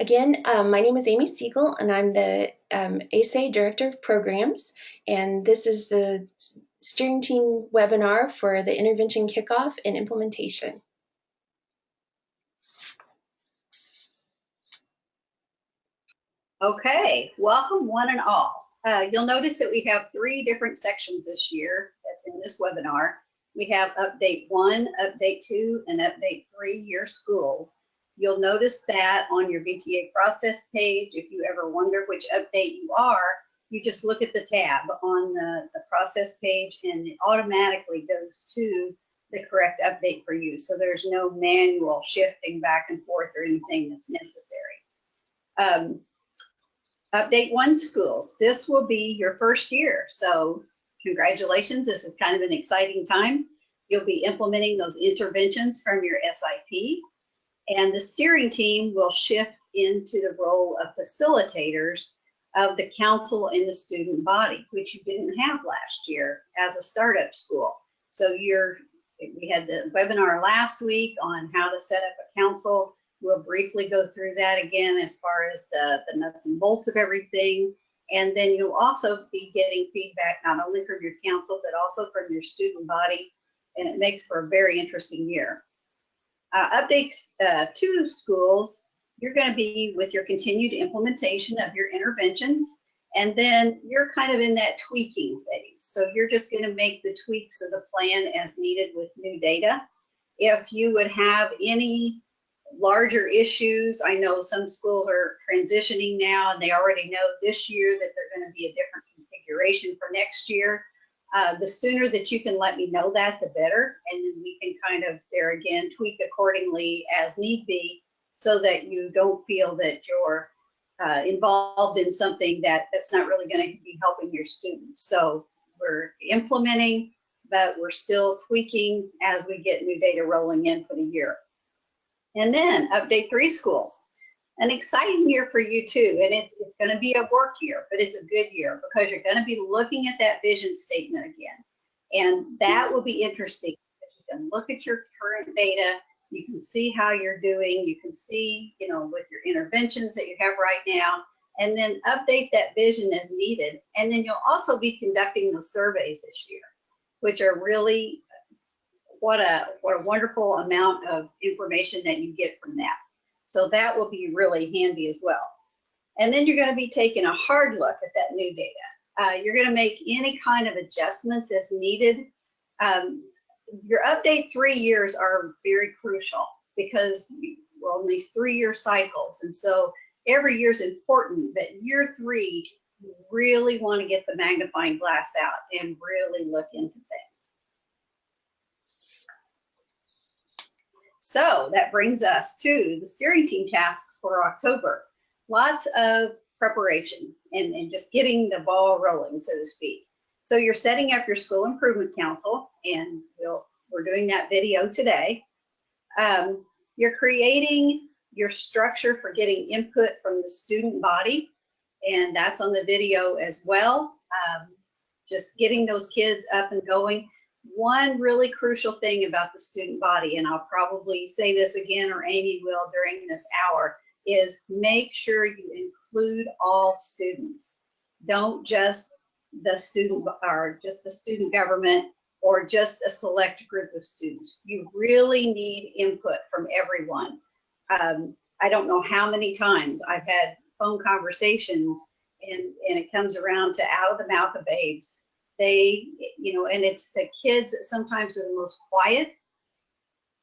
Again, my name is Amy Siegel, and I'm the ASA Director of Programs, and this is the steering team webinar for the intervention kickoff and implementation. Okay, welcome one and all. You'll notice that we have 3 different sections this year that's in this webinar. We have Update 1, Update 2, and Update 3 Year Schools. You'll notice that on your VTA process page. If you ever wonder which update you are, you just look at the tab on the process page and it automatically goes to the correct update for you. So there's no manual shifting back and forth or anything that's necessary. Update 1 schools. This will be your first year. So congratulations, this is kind of an exciting time. You'll be implementing those interventions from your SIP, and the steering team will shift into the role of facilitators of the council and the student body, which you didn't have last year as a startup school. So we had the webinar last week on how to set up a council. We'll briefly go through that again as far as the nuts and bolts of everything. And then you'll also be getting feedback not only from your council, but also from your student body. And it makes for a very interesting year. Updates 2 schools, you're going to be with your continued implementation of your interventions. And then you're kind of in that tweaking phase. So you're just going to make the tweaks of the plan as needed with new data. If you would have any larger issues, I know some schools are transitioning now and they already know this year that they're going to be a different configuration for next year. The sooner that you can let me know that, the better, and then we can kind of there again tweak accordingly as need be, so that you don't feel that you're involved in something that's not really going to be helping your students. So we're implementing, but we're still tweaking as we get new data rolling in for the year. And then Update 3 schools, an exciting year for you too. And it's going to be a work year, but it's a good year because you're going to be looking at that vision statement again. And that will be interesting. You can look at your current data. You can see how you're doing. You can see, with your interventions that you have right now, and then update that vision as needed. And then you'll also be conducting those surveys this year, which are really what a wonderful amount of information that you get from that. So that will be really handy as well. And then you're going to be taking a hard look at that new data. You're going to make any kind of adjustments as needed. Your update 3 years are very crucial because we're on these 3-year cycles. And so every year is important, but year 3, you really want to get the magnifying glass out and really look into things. So that brings us to the steering team tasks for October. Lots of preparation and just getting the ball rolling, so to speak. So you're setting up your school improvement council, and we're doing that video today. You're creating your structure for getting input from the student body, and that's on the video as well. Just getting those kids up and going. One really crucial thing about the student body, and I'll probably say this again, or Amy will during this hour, is make sure you include all students. Don't just the student or just the student government or just a select group of students. You really need input from everyone. I don't know how many times I've had phone conversations and it comes around to out of the mouth of babes. They, and it's the kids that sometimes are the most quiet,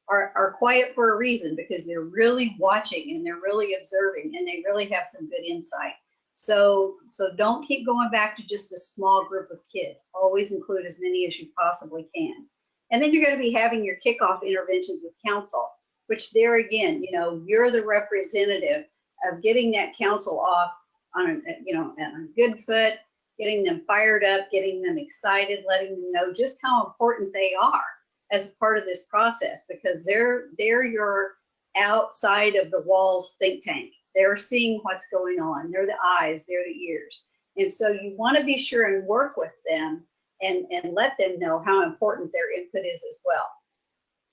are quiet for a reason, because they're really watching and they're really observing and they really have some good insight. So don't keep going back to just a small group of kids. Always include as many as you possibly can. And then you're going to be having your kickoff interventions with council, which there again, you're the representative of getting that council off on a good foot, getting them fired up, getting them excited, letting them know just how important they are as part of this process, because they're your outside of the walls think tank. They're seeing what's going on. They're the eyes, they're the ears. And so you want to be sure and work with them and let them know how important their input is as well.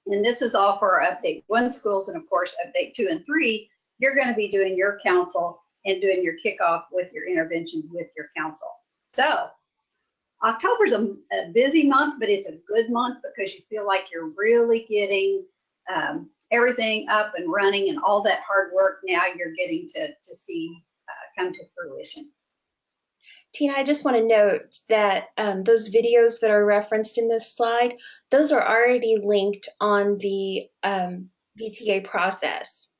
And this is all for our Update 1 schools, and of course, Update 2 and 3 you're going to be doing your council and doing your kickoff with your interventions with your council. So October's a busy month, but it's a good month because you feel like you're really getting everything up and running, and all that hard work now you're getting to see come to fruition. Tina, I just want to note that those videos that are referenced in this slide, those are already linked on the VTA process.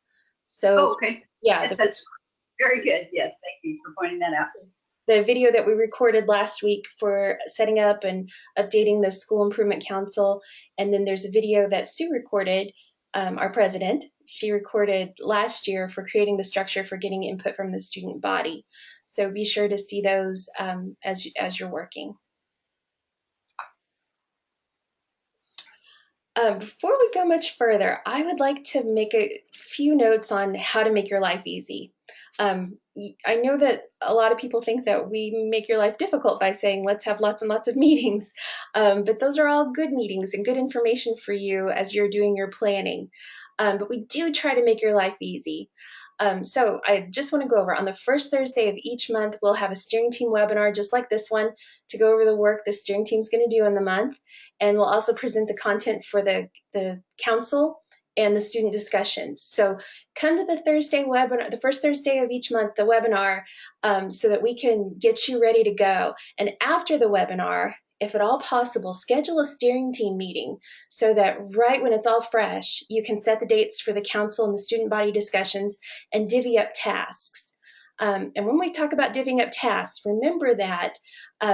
So, okay. Yeah, yes, that's very good. Yes, thank you for pointing that out. The video that we recorded last week for setting up and updating the School Improvement Council, and then there's a video that Sue recorded, our president. She recorded last year for creating the structure for getting input from the student body. So be sure to see those as you're working. Before we go much further, I would like to make a few notes on how to make your life easy. I know that a lot of people think that we make your life difficult by saying, let's have lots and lots of meetings, but those are all good meetings and good information for you as you're doing your planning. But we do try to make your life easy. So I just want to go over, on the first Thursday of each month, we'll have a steering team webinar just like this one to go over the work the steering team's going to do in the month. And we'll also present the content for the council and the student discussions. So come to the Thursday webinar, the first Thursday of each month, the webinar, so that we can get you ready to go. And after the webinar, if at all possible, schedule a steering team meeting so that right when it's all fresh, you can set the dates for the council and the student body discussions and divvy up tasks. And when we talk about divvying up tasks, remember that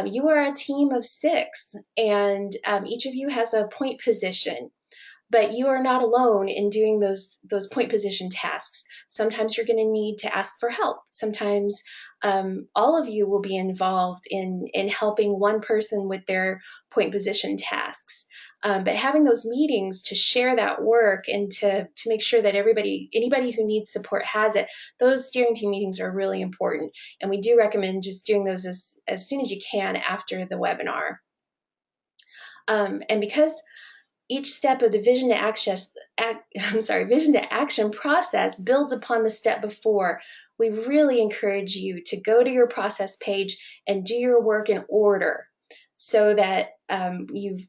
you are a team of 6, and each of you has a point position. But you are not alone in doing those point position tasks. Sometimes you're going to need to ask for help. Sometimes all of you will be involved in helping one person with their point position tasks. But having those meetings to share that work and to make sure that anybody who needs support has it, those steering team meetings are really important. And we do recommend just doing those as soon as you can after the webinar. And because each step of the vision to action process builds upon the step before, we really encourage you to go to your process page and do your work in order, so that you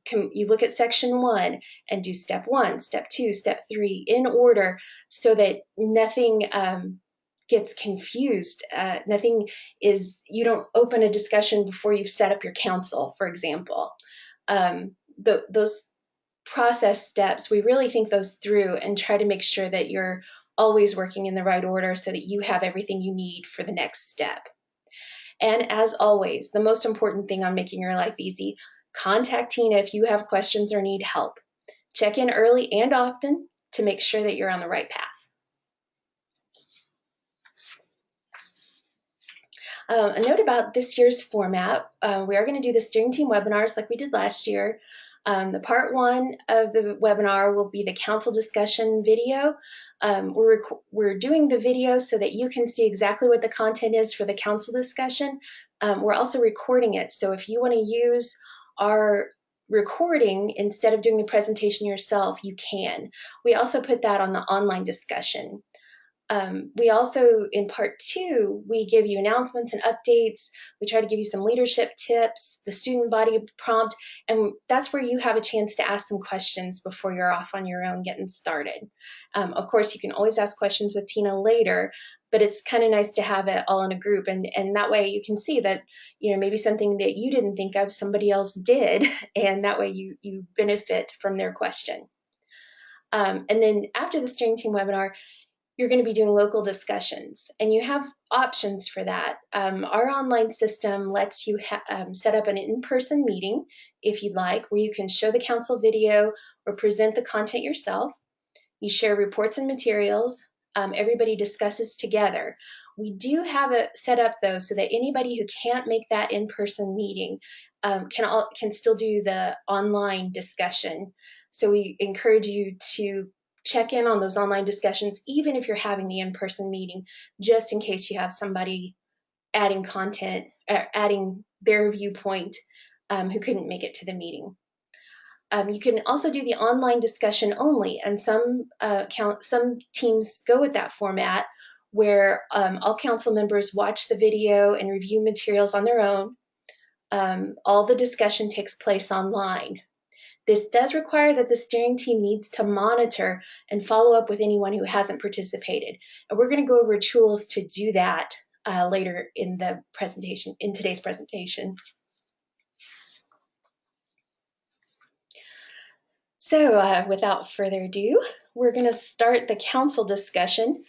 look at section 1 and do step 1, step 2, step 3 in order, so that nothing gets confused. You don't open a discussion before you've set up your council, for example. Those process steps, we really think those through and try to make sure that you're always working in the right order so that you have everything you need for the next step. And as always, the most important thing on making your life easy, contact Tina if you have questions or need help. Check in early and often to make sure that you're on the right path. A note about this year's format, we are going to do the steering team webinars like we did last year. The part 1 of the webinar will be the council discussion video. We're doing the video so that you can see exactly what the content is for the council discussion. We're also recording it, so if you want to use our recording instead of doing the presentation yourself, you can. We also put that on the online discussion. We also, in part 2, we give you announcements and updates. We try to give you some leadership tips, the student body prompt, and that's where you have a chance to ask some questions before you're off on your own getting started. Of course, you can always ask questions with Tina later, but it's kind of nice to have it all in a group, and that way you can see that, maybe something that you didn't think of, somebody else did, and that way you benefit from their question. And then after the steering team webinar, you're going to be doing local discussions, and you have options for that. Our online system lets you set up an in-person meeting if you'd like, where you can show the council video or present the content yourself. You share reports and materials. Everybody discusses together. We do have it set up though so that anybody who can't make that in-person meeting can still do the online discussion. So we encourage you to check in on those online discussions, even if you're having the in-person meeting, just in case you have somebody adding content, adding their viewpoint who couldn't make it to the meeting. You can also do the online discussion only, and some teams go with that format where all council members watch the video and review materials on their own. All the discussion takes place online. This does require that the steering team needs to monitor and follow up with anyone who hasn't participated. And we're going to go over tools to do that later in the presentation, in today's presentation. So without further ado, we're going to start the council discussion.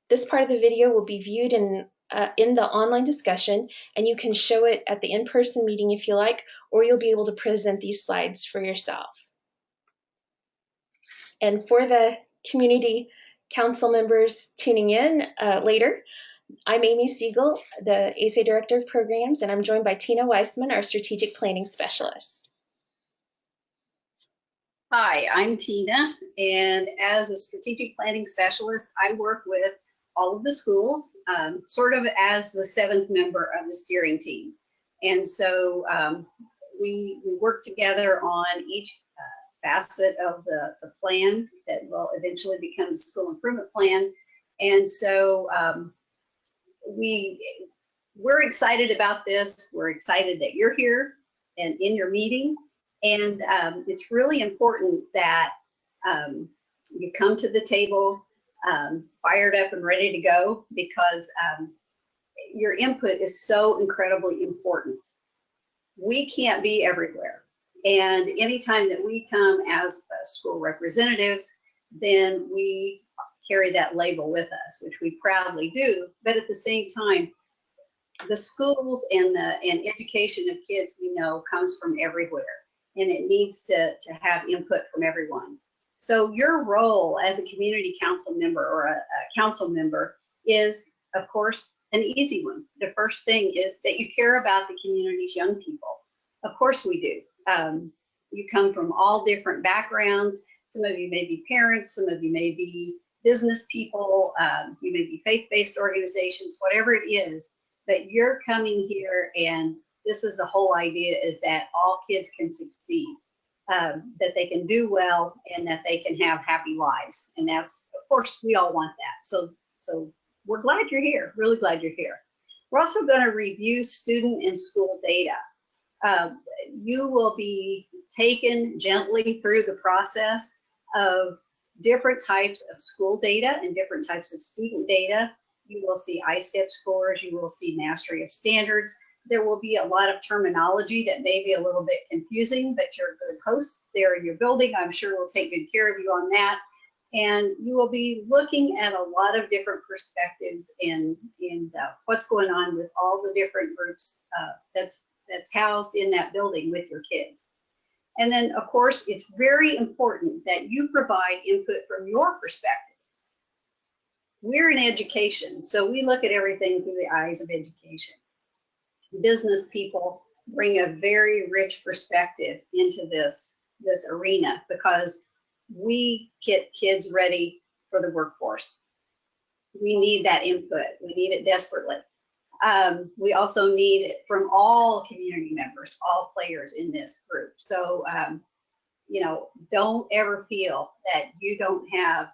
This part of the video will be viewed in the online discussion, and you can show it at the in-person meeting if you like, or you'll be able to present these slides for yourself. And for the community council members tuning in later, I'm Amy Siegel, the ASA Director of Programs, and I'm joined by Tina Weissman, our Strategic Planning Specialist. Hi, I'm Tina, and as a Strategic Planning Specialist, I work with all of the schools, sort of as the seventh member of the steering team. And so we work together on each facet of the plan that will eventually become the school improvement plan. And so we're excited about this. We're excited that you're here and in your meeting. And it's really important that you come to the table fired up and ready to go, because your input is so incredibly important. We can't be everywhere. And anytime that we come as school representatives, then we carry that label with us, which we proudly do. But at the same time, the schools and education of kids, we know, comes from everywhere, and it needs to have input from everyone. So your role as a community council member or a council member is, of course, an easy one. The first thing is that you care about the community's young people. Of course we do. You come from all different backgrounds. Some of you may be parents, some of you may be business people, you may be faith-based organizations, whatever it is, but you're coming here, and this is the whole idea, is that all kids can succeed, that they can do well, and that they can have happy lives. And that's, of course, we all want that. So we're glad you're here, really glad you're here. We're also going to review student and school data. You will be taken gently through the process of different types of school data and different types of student data. You will see I-STEP scores, you will see mastery of standards. There will be a lot of terminology that may be a little bit confusing, but your good hosts there in your building, I'm sure, will take good care of you on that. And you will be looking at a lot of different perspectives in what's going on with all the different groups that's housed in that building with your kids. And then, of course, it's very important that you provide input from your perspective. We're in education, so we look at everything through the eyes of education. Business people bring a very rich perspective into this arena, because we get kids ready for the workforce. We need that input. We need it desperately. We also need it from all community members, all players in this group. So, you know, don't ever feel that you don't have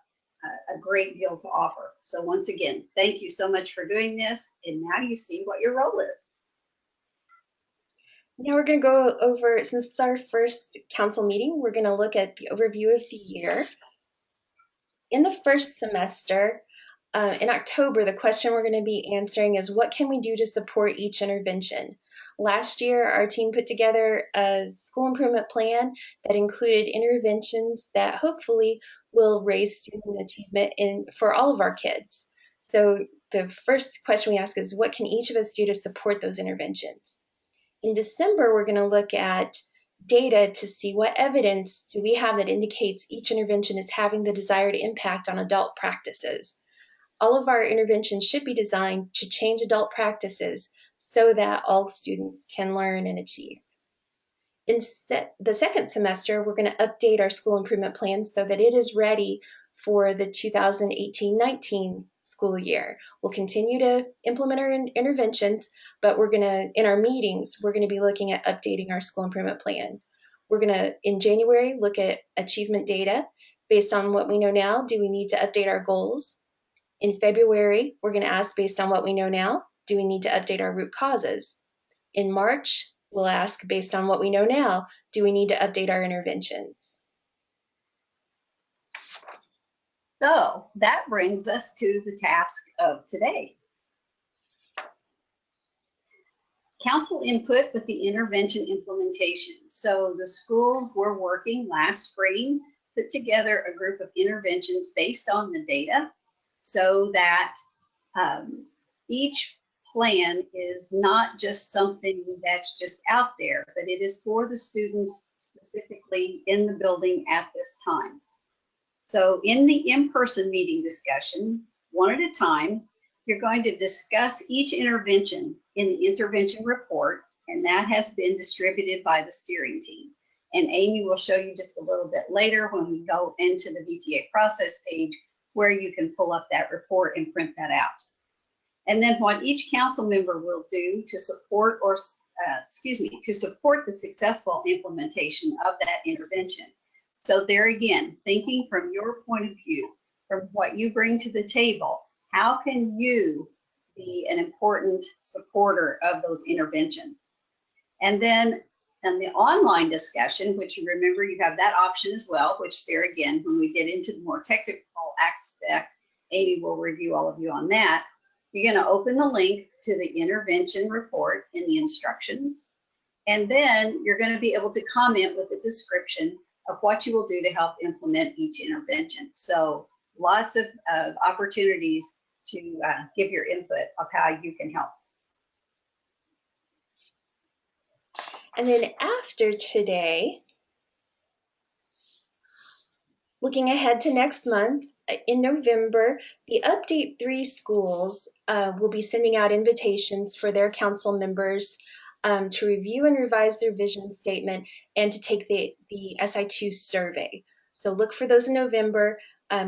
a great deal to offer. So once again, thank you so much for doing this. And now you see what your role is. Now we're going to go over, since it's our first council meeting, we're going to look at the overview of the year. In the first semester, in October, the question we're going to be answering is, what can we do to support each intervention? Last year, our team put together a school improvement plan that included interventions that hopefully will raise student achievement for all of our kids. So the first question we ask is, what can each of us do to support those interventions? In December, we're going to look at data to see what evidence do we have that indicates each intervention is having the desired impact on adult practices. All of our interventions should be designed to change adult practices so that all students can learn and achieve. In the second semester, we're going to update our school improvement plan so that it is ready for the 2018-19 school year. We'll continue to implement our interventions, but we're going to, in our meetings, we're going to be looking at updating our school improvement plan. We're going to, in January, look at achievement data. Based on what we know now, do we need to update our goals? In February, we're going to ask, based on what we know now, do we need to update our root causes? In March, we'll ask, based on what we know now, do we need to update our interventions? So that brings us to the task of today. Council input with the intervention implementation. So the schools were working last spring, put together a group of interventions based on the data so that each plan is not just something that's just out there, but it is for the students specifically in the building at this time. So in the in-person meeting discussion, one at a time, you're going to discuss each intervention in the intervention report, and that has been distributed by the steering team. And Amy will show you just a little bit later when we go into the VTA process page where you can pull up that report and print that out. And then what each council member will do to support to support the successful implementation of that intervention. So there again, thinking from your point of view, from what you bring to the table, how can you be an important supporter of those interventions? And then in the online discussion, which you remember you have that option as well, which there again, when we get into the more technical aspect, Amy will review all of you on that. You're going to open the link to the intervention report in the instructions, and then you're going to be able to comment with a description of what you will do to help implement each intervention. So lots of opportunities to give your input of how you can help. And then after today, looking ahead to next month, in November, the Update 3 schools will be sending out invitations for their council members to review and revise their vision statement and to take the SI2 survey. So look for those in November.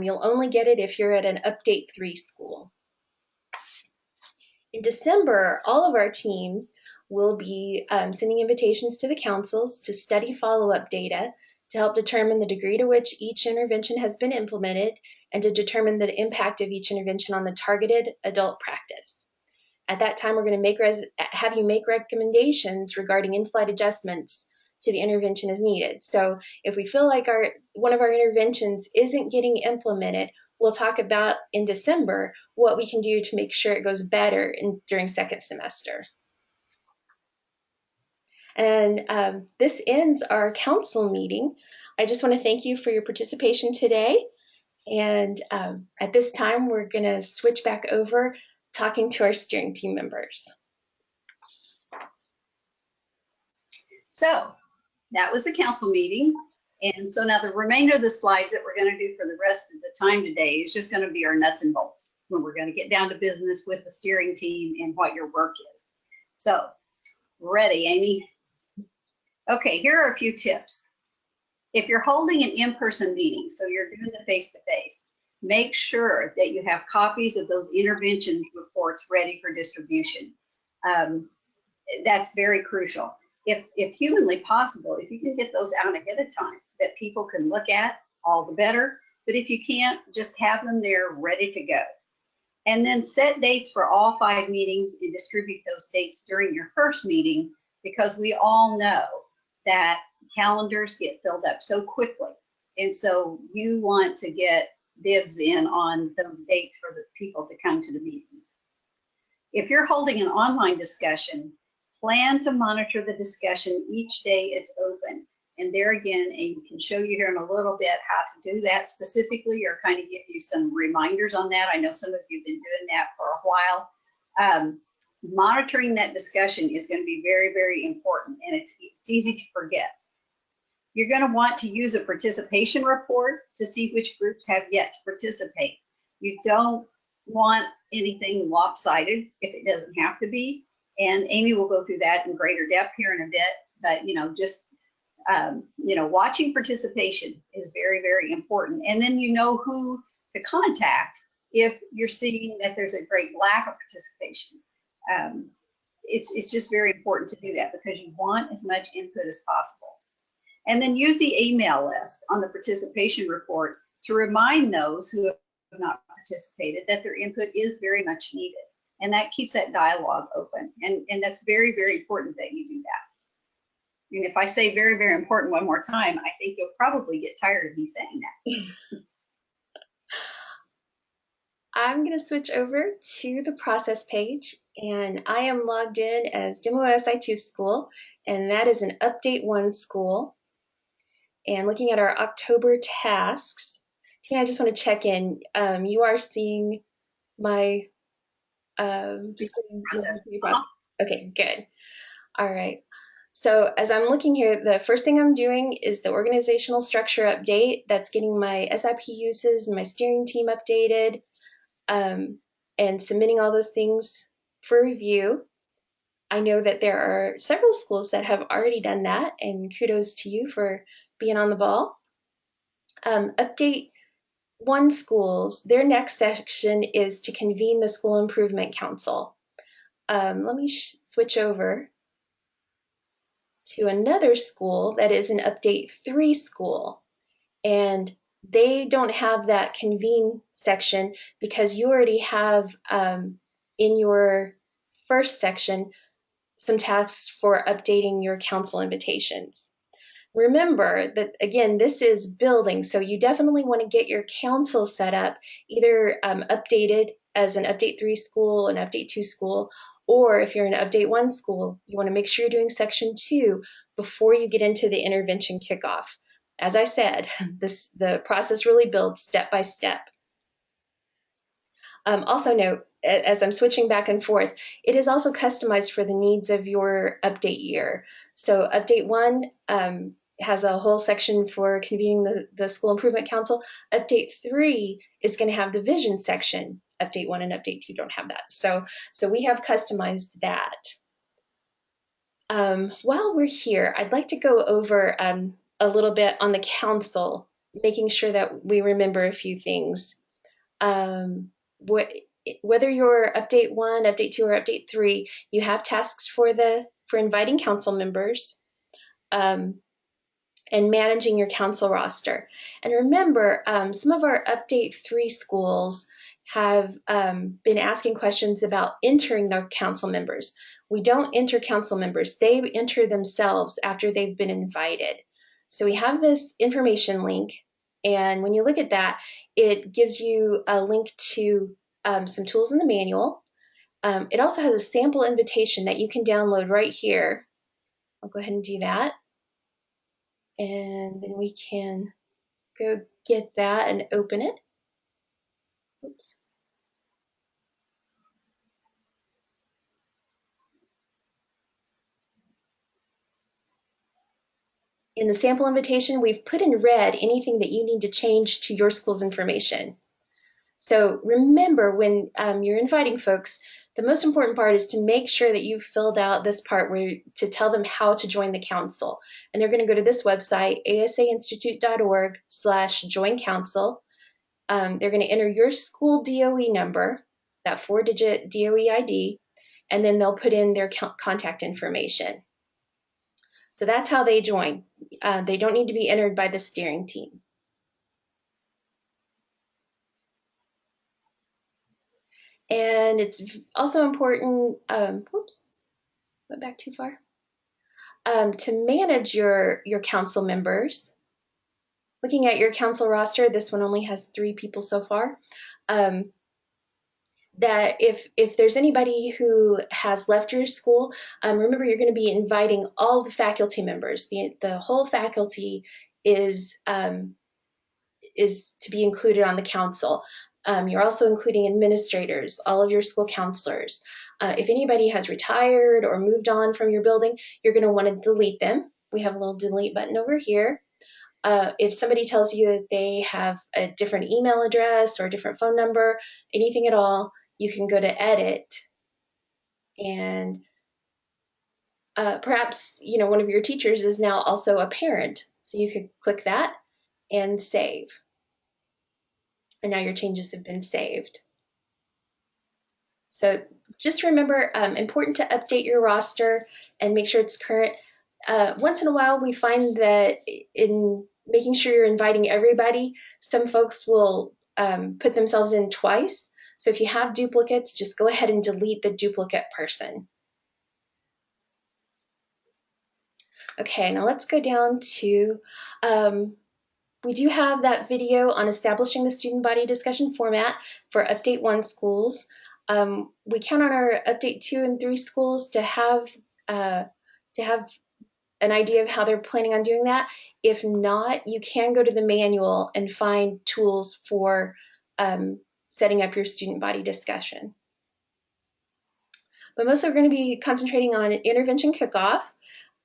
You'll only get it if you're at an Update 3 school. In December, all of our teams will be sending invitations to the councils to study follow-up data to help determine the degree to which each intervention has been implemented and to determine the impact of each intervention on the targeted adult practice. At that time, we're going to have you make recommendations regarding in-flight adjustments to the intervention as needed. So if we feel like one of our interventions isn't getting implemented, we'll talk about in December what we can do to make sure it goes better during second semester. And this ends our council meeting. I just want to thank you for your participation today. And at this time, we're going to switch back over talking to our steering team members. So that was a council meeting. And so now the remainder of the slides that we're going to do for the rest of the time today is just going to be our nuts and bolts, when we're going to get down to business with the steering team and what your work is. So ready, Amy? Okay, here are a few tips. If you're holding an in-person meeting, so you're doing the face-to-face, make sure that you have copies of those intervention reports ready for distribution. That's very crucial. If humanly possible, if you can get those out ahead of time that people can look at, all the better. But if you can't, just have them there ready to go. And then set dates for all 5 meetings and distribute those dates during your first meeting, because we all know that calendars get filled up so quickly. And so you want to get dibs in on those dates for the people to come to the meetings. If you're holding an online discussion, plan to monitor the discussion each day it's open. And there again, Amy can show you here in a little bit how to do that specifically, or kind of give you some reminders on that. I know some of you have been doing that for a while. Monitoring that discussion is going to be very, very important, and it's easy to forget. You're going to want to use a participation report to see which groups have yet to participate. You don't want anything lopsided if it doesn't have to be, and Amy will go through that in greater depth here in a bit, but watching participation is very, very important. And then you know who to contact if you're seeing that there's a great lack of participation. It's just very important to do that, because you want as much input as possible. And then use the email list on the participation report to remind those who have not participated, that their input is very much needed. And that keeps that dialogue open. And that's very, very important that you do that. And if I say very, very important one more time, I think you'll probably get tired of me saying that. I'm going to switch over to the process page, and I am logged in as Demo SI2 school, and that is an Update 1 school. And looking at our October tasks, Tina, I just want to check in. You are seeing my screen. Okay, good. All right. So as I'm looking here, the first thing I'm doing is the organizational structure update. That's getting my SIP uses and my steering team updated, and submitting all those things for review. I know that there are several schools that have already done that, and kudos to you for being on the ball. Update 1 schools, their next section is to convene the School Improvement Council. Let me switch over to another school that is an Update 3 school, and they don't have that convene section because you already have in your first section some tasks for updating your council invitations. Remember that, again, this is building, so you definitely want to get your council set up, either updated as an Update 3 school, an Update 2 school, or if you're an Update 1 school, you want to make sure you're doing Section 2 before you get into the intervention kickoff. As I said, the process really builds step by step. Also note, as I'm switching back and forth, it is also customized for the needs of your update year. So Update 1 has a whole section for convening the School Improvement Council. Update 3 is going to have the vision section. Update 1 and Update 2 don't have that. So we have customized that. While we're here, I'd like to go over a little bit on the council, making sure that we remember a few things. Whether you're Update 1, Update 2, or Update 3, you have tasks for inviting council members and managing your council roster. And remember, some of our Update 3 schools have been asking questions about entering their council members. We don't enter council members. They enter themselves after they've been invited. So we have this information link, and when you look at that, it gives you a link to some tools in the manual. It also has a sample invitation that you can download right here. I'll go ahead and do that. And then we can go get that and open it. Oops. In the sample invitation, we've put in red anything that you need to change to your school's information. So remember, when you're inviting folks, the most important part is to make sure that you've filled out this part to tell them how to join the council. And they're going to go to this website, asainstitute.org/join council. They're going to enter your school DOE number, that 4-digit DOE ID, and then they'll put in their contact information. So that's how they join. They don't need to be entered by the steering team. And it's also important, whoops, went back too far, to manage your council members. Looking at your council roster, this one only has 3 people so far. That if there's anybody who has left your school, remember you're going to be inviting all the faculty members. The whole faculty is to be included on the council. You're also including administrators, all of your school counselors. If anybody has retired or moved on from your building, you're going to want to delete them. We have a little delete button over here. If somebody tells you that they have a different email address or a different phone number, anything at all, you can go to edit, and perhaps one of your teachers is now also a parent, so you could click that and save. And now your changes have been saved. So just remember, important to update your roster and make sure it's current. Once in a while, we find that in making sure you're inviting everybody, some folks will put themselves in twice. So if you have duplicates, just go ahead and delete the duplicate person. Okay, now let's go down to, we do have that video on establishing the student body discussion format for Update 1 schools. We count on our Update 2 and 3 schools to have an idea of how they're planning on doing that. If not, you can go to the manual and find tools for setting up your student body discussion. But mostly we're going to be concentrating on intervention kickoff.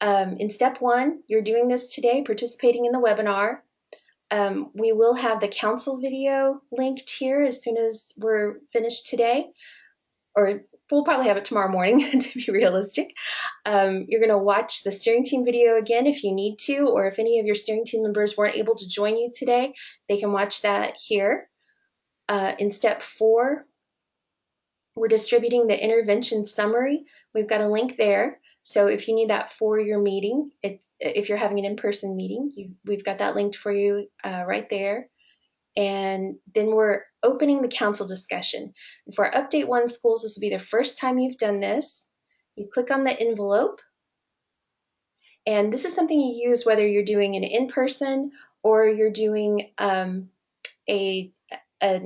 In step 1, you're doing this today, participating in the webinar. We will have the council video linked here as soon as we're finished today, or we'll probably have it tomorrow morning to be realistic. You're going to watch the steering team video again if you need to, or if any of your steering team members weren't able to join you today, they can watch that here. In step 4, we're distributing the intervention summary. We've got a link there. So if you need that for your meeting, if you're having an in-person meeting, we've got that linked for you right there. And then we're opening the council discussion. And for Update 1 schools, this will be the first time you've done this. You click on the envelope. And this is something you use whether you're doing an in-person or you're doing an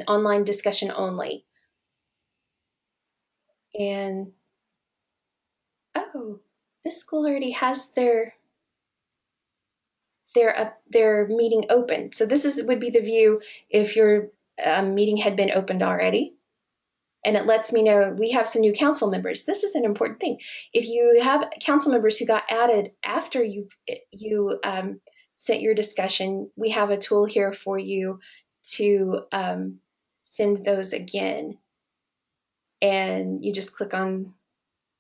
online discussion only. And oh, this school already has their meeting open. So this would be the view if your meeting had been opened already. And it lets me know we have some new council members. This is an important thing. If you have council members who got added after you sent your discussion, we have a tool here for you to send those again. And you just click on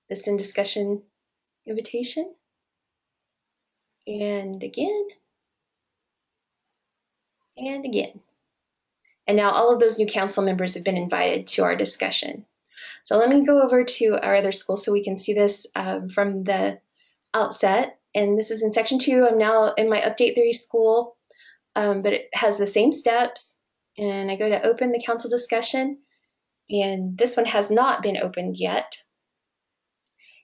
the send discussion invitation. And again. And again. And now all of those new council members have been invited to our discussion. So let me go over to our other school so we can see this from the outset. And this is in section 2. I'm now in my Update 3 school, but it has the same steps. And I go to open the council discussion, and this one has not been opened yet.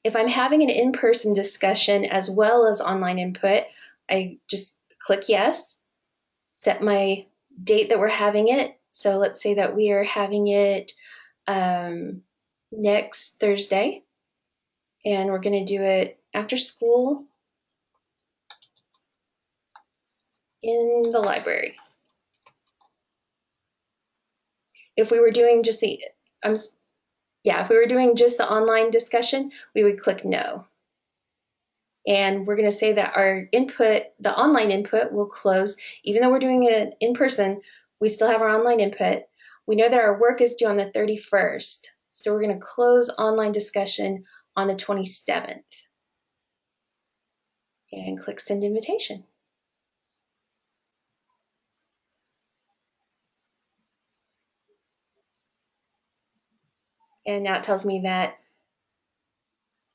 If I'm having an in-person discussion as well as online input, I just click yes, set my date that we're having it. So let's say that we are having it next Thursday, and we're going to do it after school in the library. If we were doing just the if we were doing just the online discussion, we would click no. And we're going to say that our input, the online input, will close. Even though we're doing it in person, we still have our online input. We know that our work is due on the 31st. So we're going to close online discussion on the 27th. And click send invitation. And now it tells me that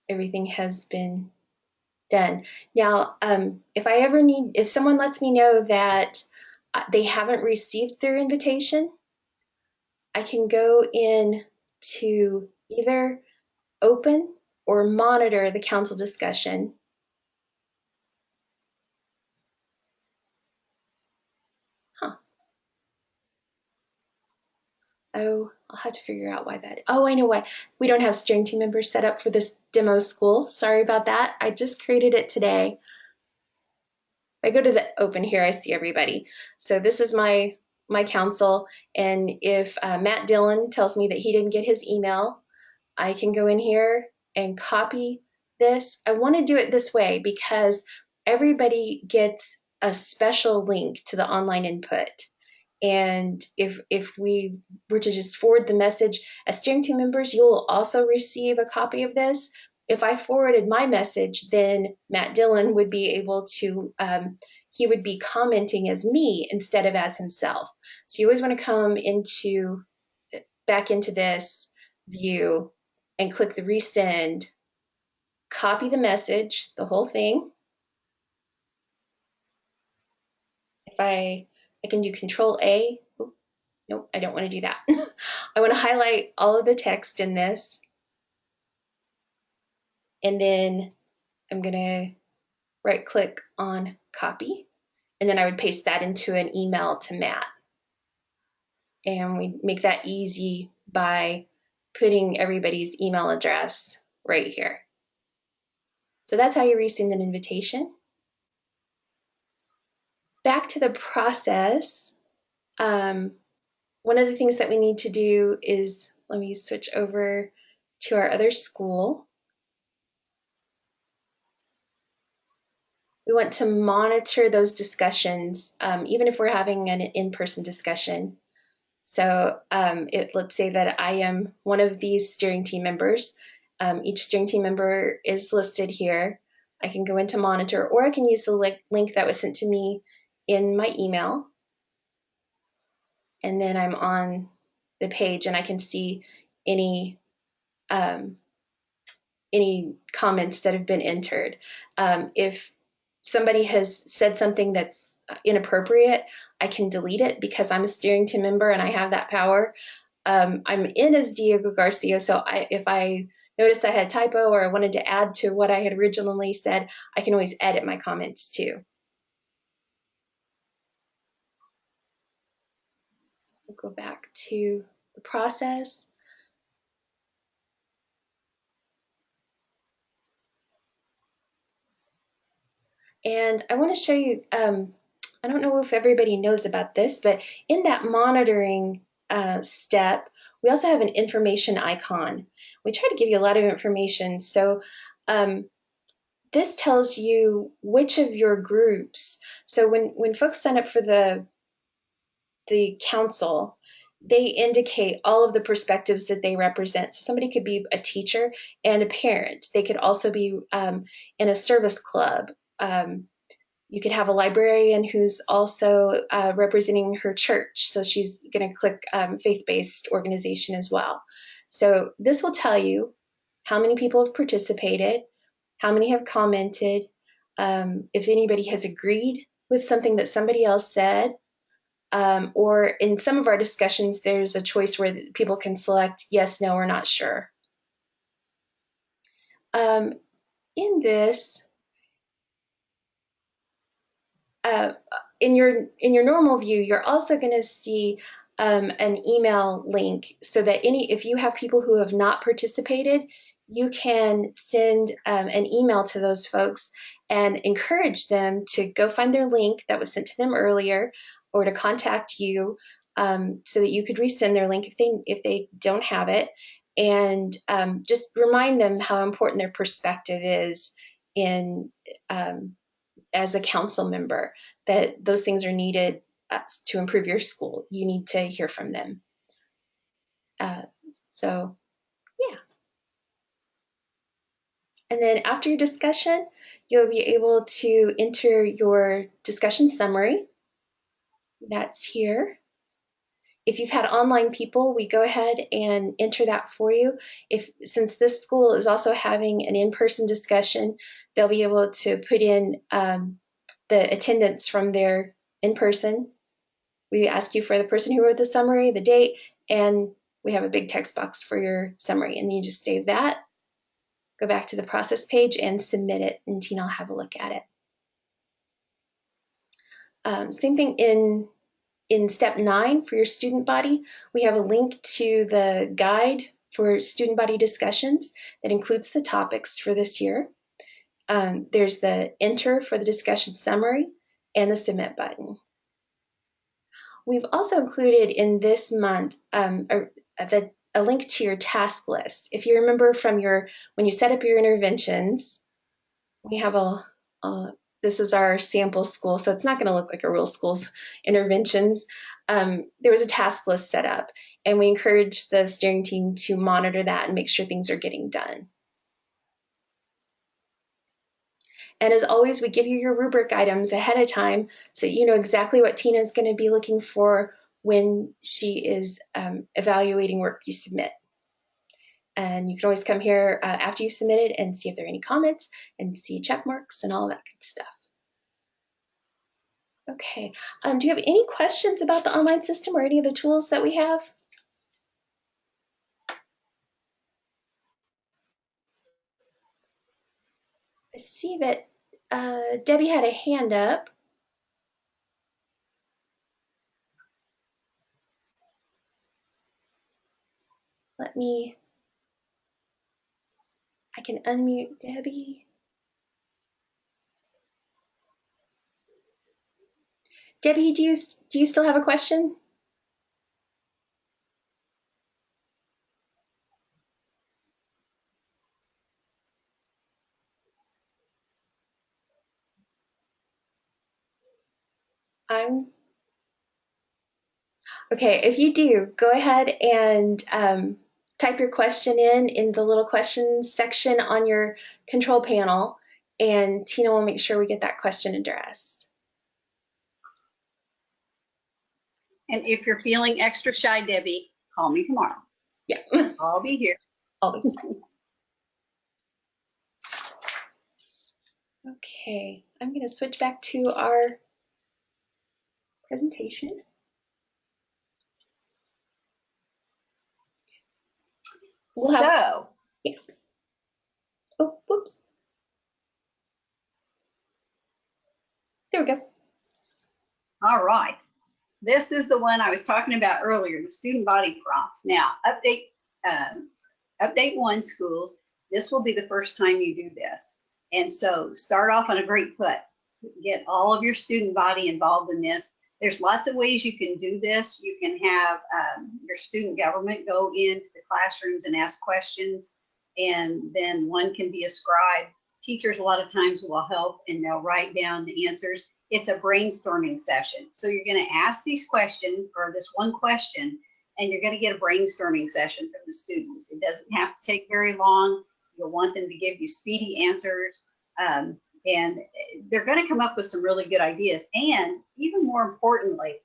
everything has been done. Now, if someone lets me know that they haven't received their invitation, I can go in to either open or monitor the council discussion. Oh, I'll have to figure out why that. Oh, I know why. We don't have steering team members set up for this demo school. Sorry about that. I just created it today. If I go to the open here, I see everybody. So this is my council, and if Matt Dillon tells me that he didn't get his email, I can go in here and copy this. I want to do it this way because everybody gets a special link to the online input. And if we were to just forward the message as steering team members, you'll also receive a copy of this. If I forwarded my message, then Matt Dillon would be able to, he would be commenting as me instead of as himself. So you always want to come back into this view and click the resend, copy the message, the whole thing. If I can do Control A Nope, I don't want to do that. I want to highlight all of the text in this, and then I'm going to right click on copy, and then I would paste that into an email to Matt. And we make that easy by putting everybody's email address right here. So that's how you resend an invitation. Back to the process. One of the things that we need to do is, let me switch over to our other school. We want to monitor those discussions, even if we're having an in-person discussion. So let's say that I am one of these steering team members. Each steering team member is listed here. I can go into monitor, or I can use the link that was sent to me in my email. And then I'm on the page and I can see any comments that have been entered. If somebody has said something that's inappropriate, I can delete it because I'm a steering team member and I have that power. I'm in as Diego Garcia, so if I noticed I had a typo or I wanted to add to what I had originally said, I can always edit my comments too. We'll go back to the process. And I want to show you, I don't know if everybody knows about this, but in that monitoring step, we also have an information icon. We try to give you a lot of information. So this tells you which of your groups. So when folks sign up for the council, they indicate all of the perspectives that they represent. So somebody could be a teacher and a parent. They could also be in a service club. You could have a librarian who's also representing her church. So she's going to click faith-based organization as well. So this will tell you how many people have participated, how many have commented, if anybody has agreed with something that somebody else said, or in some of our discussions, there's a choice where people can select yes, no, or not sure. In this, in your normal view, you're also going to see an email link so that if you have people who have not participated, you can send an email to those folks and encourage them to go find their link that was sent to them earlier, or to contact you so that you could resend their link if they don't have it, and just remind them how important their perspective is in as a council member, that those things are needed to improve your school. You need to hear from them. So yeah. And then after your discussion, you'll be able to enter your discussion summary. That's here. If you've had online people, we go ahead and enter that for you. Since this school is also having an in-person discussion, they'll be able to put in the attendance from their in-person. We ask you for the person who wrote the summary, the date, and we have a big text box for your summary. And then you just save that, go back to the process page and submit it, and Tina will have a look at it. Same thing in step 9 for your student body. We have a link to the guide for student body discussions that includes the topics for this year. There's the enter for the discussion summary and the submit button. We've also included in this month a link to your task list. If you remember from when you set up your interventions, we have this is our sample school, so it's not going to look like a real school's interventions. There was a task list set up, and we encourage the steering team to monitor that and make sure things are getting done. And as always, we give you your rubric items ahead of time so you know exactly what Tina is going to be looking for when she is evaluating work you submit. And you can always come here after you submit it and see if there are any comments and see check marks and all that good stuff. Okay. Do you have any questions about the online system or any of the tools that we have? I see that Debbie had a hand up. I can unmute Debbie. Debbie, do you still have a question? Okay, if you do, go ahead and type your question in the little questions section on your control panel, and Tina will make sure we get that question addressed. And if you're feeling extra shy, Debbie, call me tomorrow. Yeah. I'll be here. Always. Okay, I'm going to switch back to our presentation. Yeah. Oh, whoops. There we go. All right. This is the one I was talking about earlier, the student body prompt. Now, update 1 schools. This will be the first time you do this. And so start off on a great foot. Get all of your student body involved in this. There's lots of ways you can do this. You can have your student government go into the classrooms and ask questions, and then one can be a scribe. Teachers a lot of times will help and they'll write down the answers. It's a brainstorming session. So you're going to ask these questions, or this one question, and you're going to get a brainstorming session from the students. It doesn't have to take very long. You'll want them to give you speedy answers. And they're going to come up with some really good ideas. And even more importantly,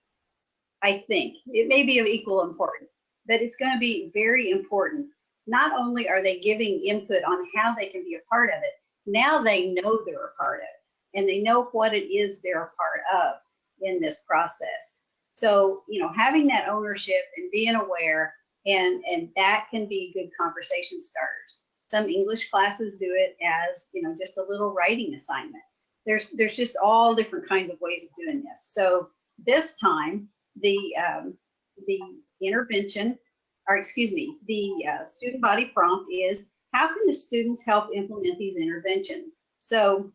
I think it may be of equal importance, but it's going to be very important. Not only are they giving input on how they can be a part of it, now they know they're a part of it, and they know what it is they're a part of in this process. So, you know, having that ownership and being aware, and that can be good conversation starters. Some English classes do it as, you know, just a little writing assignment. There's just all different kinds of ways of doing this. So this time, the intervention, or excuse me, the student body prompt is, how can the students help implement these interventions? So,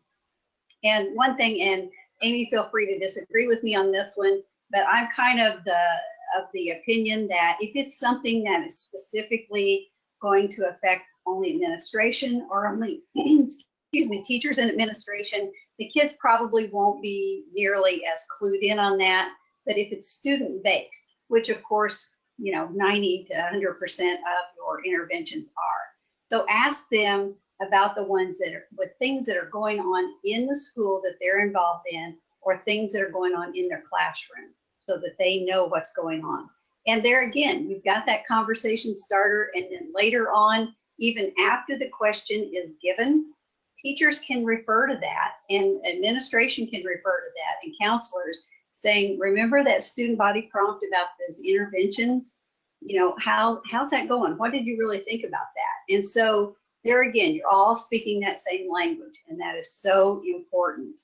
and one thing, and Amy, feel free to disagree with me on this one, but I'm kind of the opinion that if it's something that is specifically going to affect only administration or only, excuse me, teachers and administration, the kids probably won't be nearly as clued in on that. But if it's student-based, which of course, you know, 90 to 100% of your interventions are. So ask them about the ones that are with things that are going on in the school that they're involved in, or things that are going on in their classroom, so that they know what's going on. And there again, you've got that conversation starter, and then later on, even after the question is given, teachers can refer to that, and administration can refer to that, and counselors saying, remember that student body prompt about those interventions? You know, how's that going? What did you really think about that? And so there again, you're all speaking that same language, and that is so important.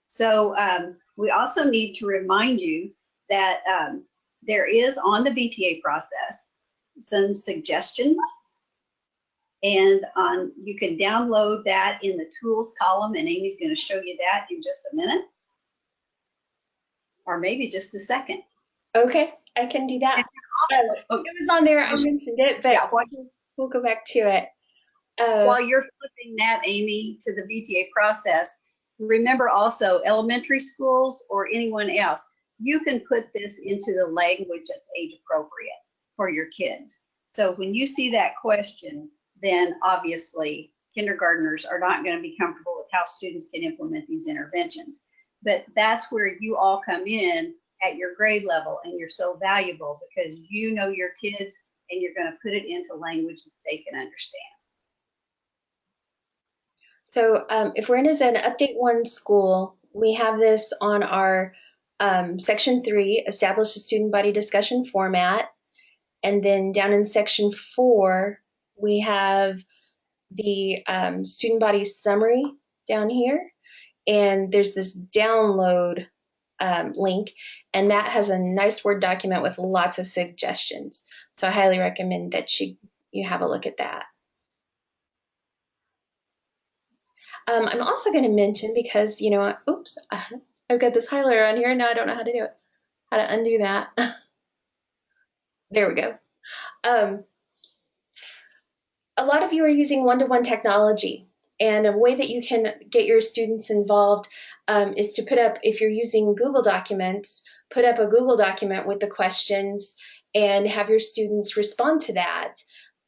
So we also need to remind you that there is on the BTA process some suggestions, and you can download that in the tools column, and Amy's going to show you that in just a minute, or maybe just a second. Okay, I can do that. It was on there, I mentioned it, but yeah, we'll go back to it. While you're flipping that, Amy, to the BTA process, remember also elementary schools or anyone else, you can put this into the language that's age appropriate for your kids. So when you see that question, then obviously kindergartners are not going to be comfortable with how students can implement these interventions. But that's where you all come in at your grade level, and you're so valuable because you know your kids and you're going to put it into language that they can understand. So if we're in as an update 1 school, we have this on our Section 3, establish a student body discussion format. And then down in Section 4, we have the student body summary down here. And there's this download link, and that has a nice Word document with lots of suggestions. So I highly recommend that you have a look at that. I'm also going to mention, because, oops, I've got this highlighter on here. Now I don't know how to do it, how to undo that. There we go. A lot of you are using one-to-one technology, and a way that you can get your students involved is to put up, if you're using Google Documents, put up a Google document with the questions and have your students respond to that.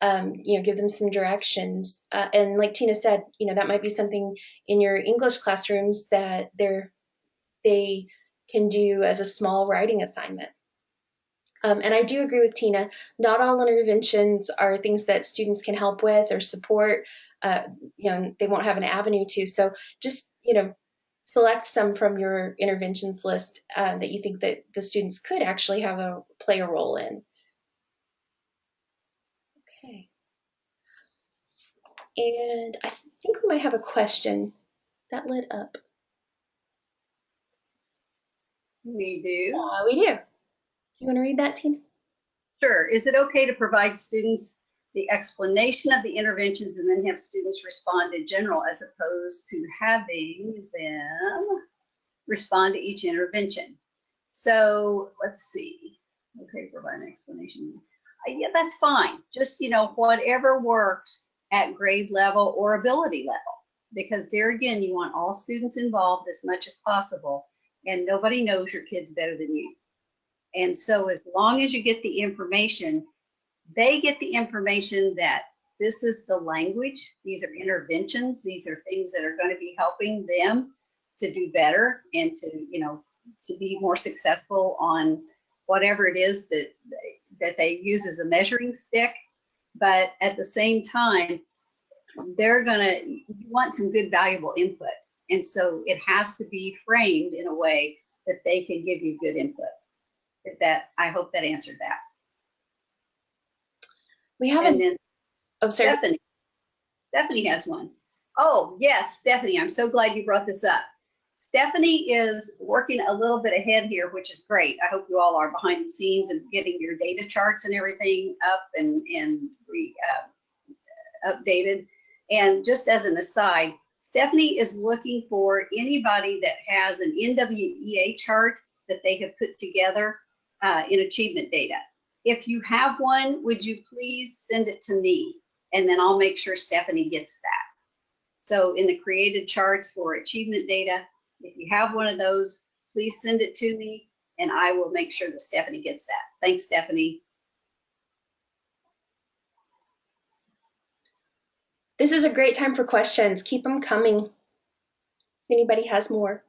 Give them some directions. And like Tina said, that might be something in your English classrooms that they can do as a small writing assignment. And I do agree with Tina. Not all interventions are things that students can help with or support. They won't have an avenue to. So just, select some from your interventions list that you think that the students could actually play a role in. Okay. And I think we might have a question that lit up. We do. We do. You want to read that, Tina? Sure. Is it okay to provide students the explanation of the interventions and then have students respond in general, as opposed to having them respond to each intervention? So let's see. Okay, provide an explanation. Yeah, that's fine. Just, whatever works at grade level or ability level, because there again, you want all students involved as much as possible, and nobody knows your kids better than you. And so as long as you get the information, they get the information that this is the language, these are interventions, these are things that are going to be helping them to do better and to be more successful on whatever it is that they use as a measuring stick. But at the same time, you want some good, valuable input. And so it has to be framed in a way that they can give you good input. I hope that answered that. We haven't. Oh, sorry. Stephanie has one. Oh, yes, Stephanie, I'm so glad you brought this up. Stephanie is working a little bit ahead here, which is great. I hope you all are behind the scenes and getting your data charts and everything up and updated. And just as an aside, Stephanie is looking for anybody that has an NWEA chart that they have put together in achievement data. If you have one, would you please send it to me? And then I'll make sure Stephanie gets that. So in the created charts for achievement data, if you have one of those, please send it to me and I will make sure that Stephanie gets that. Thanks, Stephanie. This is a great time for questions. Keep them coming. If anybody has more.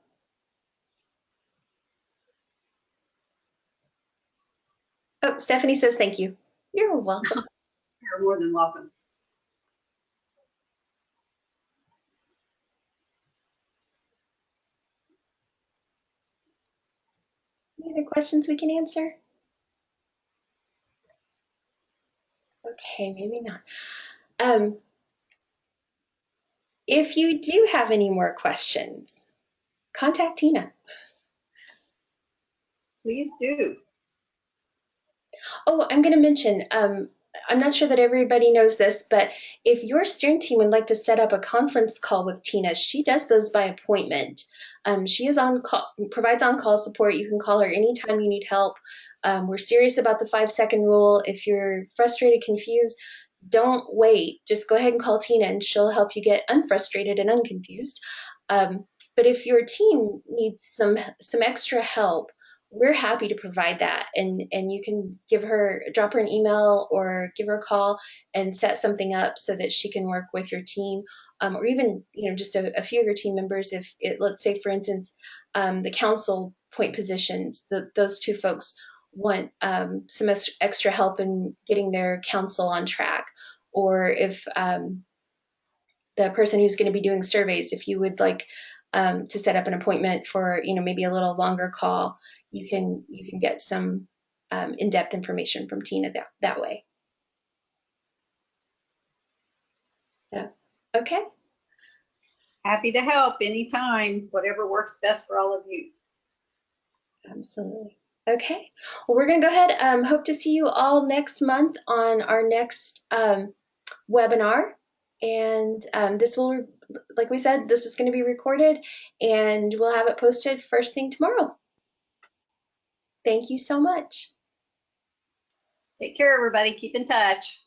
Oh, Stephanie says thank you. You're welcome. You're more than welcome. Any other questions we can answer? Okay, maybe not. If you do have any more questions, contact Tina. Please do. Oh, I'm going to mention, I'm not sure that everybody knows this, but if your steering team would like to set up a conference call with Tina, she does those by appointment. She is on call, provides on-call support. You can call her anytime you need help. We're serious about the 5-second rule. If you're frustrated, confused, don't wait. Just go ahead and call Tina and she'll help you get unfrustrated and unconfused. But if your team needs some extra help, we're happy to provide that, and you can drop her an email or give her a call and set something up so that she can work with your team, or even just a few of your team members. If let's say, for instance, the council point positions, those two folks want some extra help in getting their council on track, or if the person who's going to be doing surveys, if you would like to set up an appointment for, maybe a little longer call, you can get some in-depth information from Tina that way. So, okay. Happy to help anytime, whatever works best for all of you. Absolutely. Okay. Well, we're going to go ahead. Hope to see you all next month on our next webinar. And this will, like we said, this is going to be recorded and we'll have it posted first thing tomorrow. Thank you so much. Take care, everybody. Keep in touch.